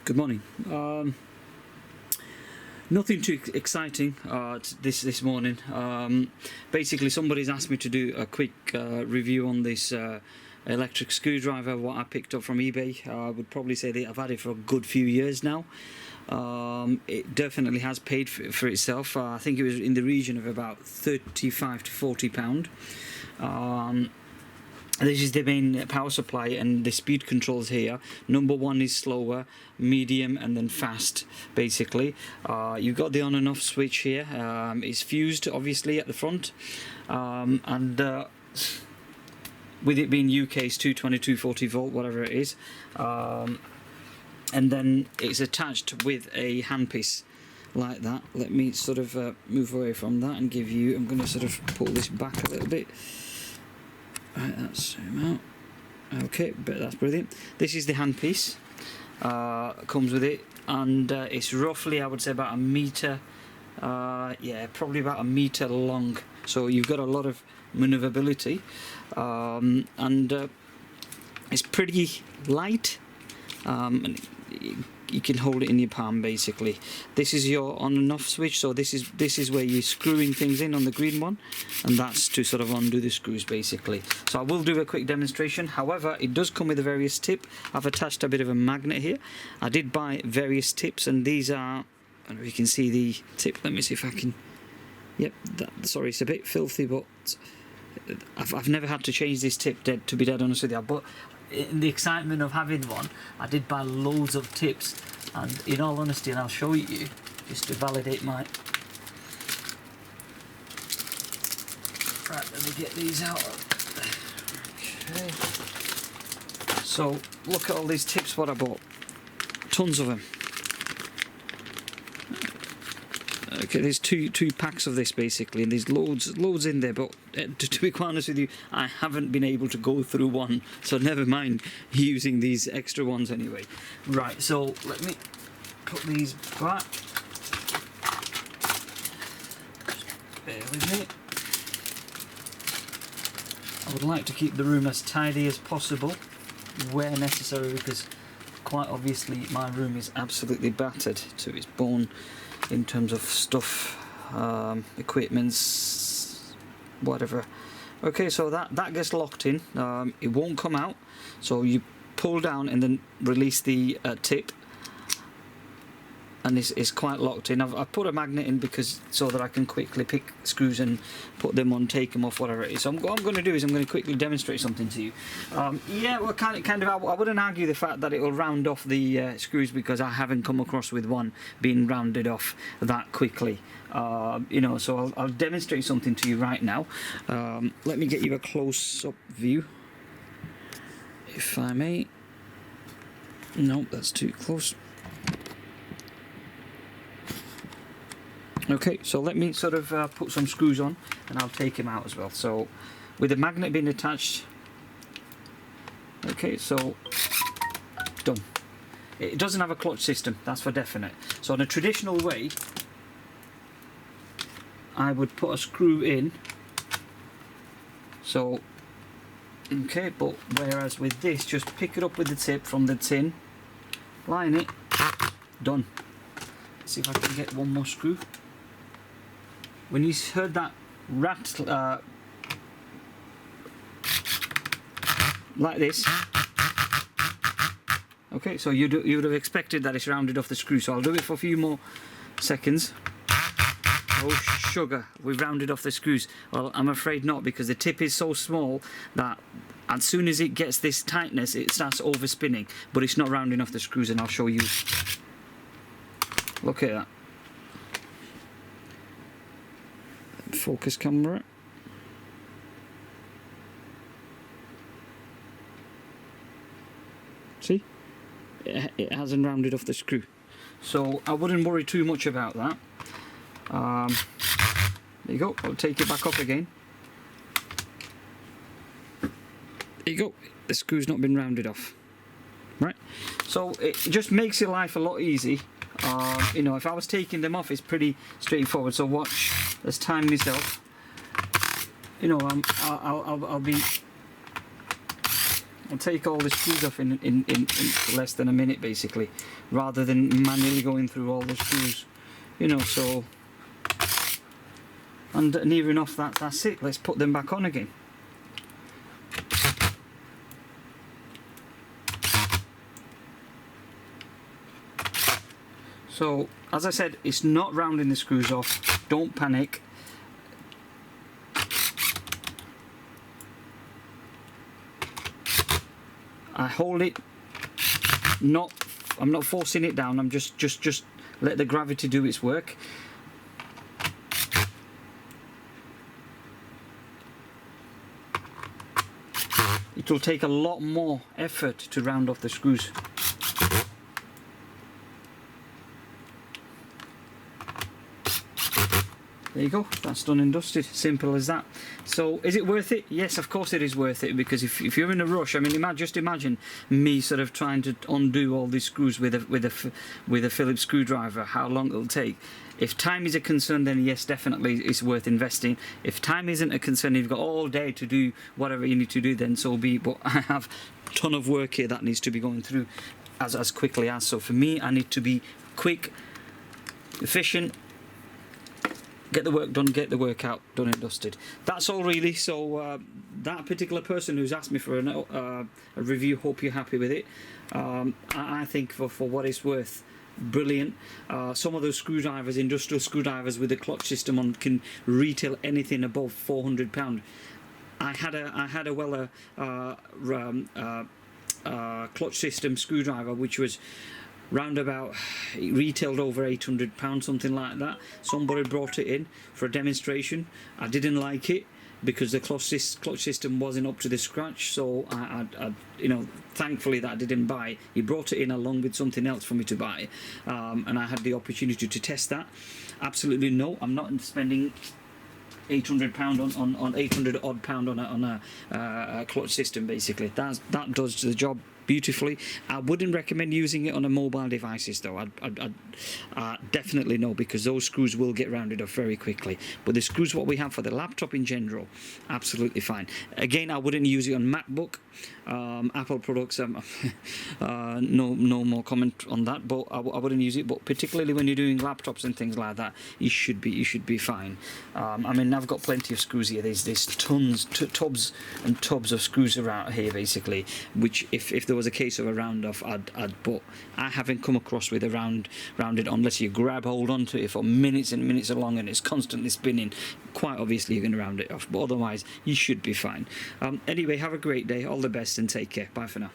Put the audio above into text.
Good morning. Nothing too exciting this morning. Basically, somebody's asked me to do a quick review on this electric screwdriver, what I picked up from eBay. I would probably say that I've had it for a good few years now. It definitely has paid for itself. I think it was in the region of about £35 to £40. This is the main power supply, and the speed controls here. Number one is slower, medium, and then fast, basically. You've got the on and off switch here. It's fused, obviously, at the front. With it being UK's 222 40 volt, whatever it is. And then it's attached with a handpiece like that. Let me sort of move away from that and give you... I'm going to sort of pull this back a little bit. Right, that's zoom out. Okay, but that's brilliant. This is the handpiece. Comes with it, and it's roughly, I would say, about a meter. Yeah, probably about a meter long. So you've got a lot of maneuverability, and it's pretty light. And you can hold it in your palm, basically. This is your on and off switch, so this is where you're screwing things in on the green one, and that's to sort of undo the screws, basically. So I will do a quick demonstration. However, it does come with a various tip. I've attached a bit of a magnet here. I did buy various tips, and these are, I don't know if you can see the tip. Let me see if I can. Yep, sorry, it's a bit filthy, but I've never had to change this tip, to be dead honest with you. But in the excitement of having one, I did buy loads of tips, and in all honesty, and I'll show you just to validate my... Right, let me get these out. Okay. So look at all these tips what I bought. Tons of them. Okay, there's two packs of this, basically, and there's loads in there, but to be quite honest with you, I haven't been able to go through one, so never mind using these extra ones anyway. Right, so let me put these back. Just bear with me. I would like to keep the room as tidy as possible where necessary, because quite obviously my room is absolutely battered to its bone in terms of stuff, equipments, whatever. Okay, so that gets locked in. It won't come out, so you pull down and then release the tip, and this is quite locked in. I've put a magnet in because so that I can quickly pick screws and put them on, take them off, whatever it is. So what I'm going to do is I'm going to quickly demonstrate something to you. Yeah, well, kind of. I wouldn't argue the fact that it will round off the screws, because I haven't come across with one being rounded off that quickly. You know, so I'll demonstrate something to you right now. Let me get you a close-up view, if I may. Nope, that's too close. Okay, so let me sort of put some screws on, and I'll take him out as well. So with the magnet being attached, okay, so done. It doesn't have a clutch system, that's for definite. So in a traditional way, I would put a screw in. So, okay, but whereas with this, just pick it up with the tip from the tin, line it, done. Let's see if I can get one more screw. When you heard that rattle like this, okay, so you would have expected that it's rounded off the screw. So I'll do it for a few more seconds. Oh sugar, we've rounded off the screws. Well, I'm afraid not, because the tip is so small that as soon as it gets this tightness, it starts overspinning, but it's not rounding off the screws, and I'll show you. Look at that. Focus camera. See? It hasn't rounded off the screw. So I wouldn't worry too much about that. There you go. I'll take it back off again. There you go. The screw's not been rounded off. Right? So it just makes your life a lot easy. You know, if I was taking them off, it's pretty straightforward. So watch, let's time myself. You know, I'll be I'll take all the screws off in less than a minute, basically, rather than manually going through all the screws, you know. So, and near enough, that's it. Let's put them back on again. So, as I said, it's not rounding the screws off. Don't panic. I hold it, I'm not forcing it down, I'm just let the gravity do its work. It will take a lot more effort to round off the screws. There you go, that's done and dusted, simple as that. So is it worth it? Yes, of course it is worth it, because if you're in a rush, I mean, just imagine me sort of trying to undo all these screws with a Phillips screwdriver, how long it'll take. If time is a concern, then yes, definitely it's worth investing. If time isn't a concern, you've got all day to do whatever you need to do, then so be it. But I have a ton of work here that needs to be going through as quickly as. So for me, I need to be quick, efficient, get the work done, get the work out, done and dusted. That's all really. So that particular person who's asked me for a review, hope you're happy with it. I think for what it's worth, brilliant. Some of those screwdrivers, industrial screwdrivers with a clutch system on, can retail anything above £400. I had a Weller clutch system screwdriver which was round about, it retailed over £800, something like that. Somebody brought it in for a demonstration. I didn't like it because the clutch system wasn't up to the scratch, so I you know, thankfully that I didn't buy. He brought it in along with something else for me to buy, and I had the opportunity to test that. Absolutely no, I'm not spending £800 on 800 odd pound on a clutch system. Basically, that does the job beautifully. I wouldn't recommend using it on a mobile devices though. I'd definitely no, because those screws will get rounded off very quickly. But the screws what we have for the laptop in general, absolutely fine. Again, I wouldn't use it on MacBook, Apple products. No more comment on that. But I wouldn't use it. But particularly when you're doing laptops and things like that, you should be fine. I mean, I've got plenty of screws here. There's tons, tubs and tubs of screws around here, basically. Which if there was a case of a round off, but I haven't come across with a rounded unless you grab hold onto it for minutes and minutes along and it's constantly spinning. Quite obviously you're going to round it off, but otherwise you should be fine. Anyway, have a great day, all the best, and take care. Bye for now.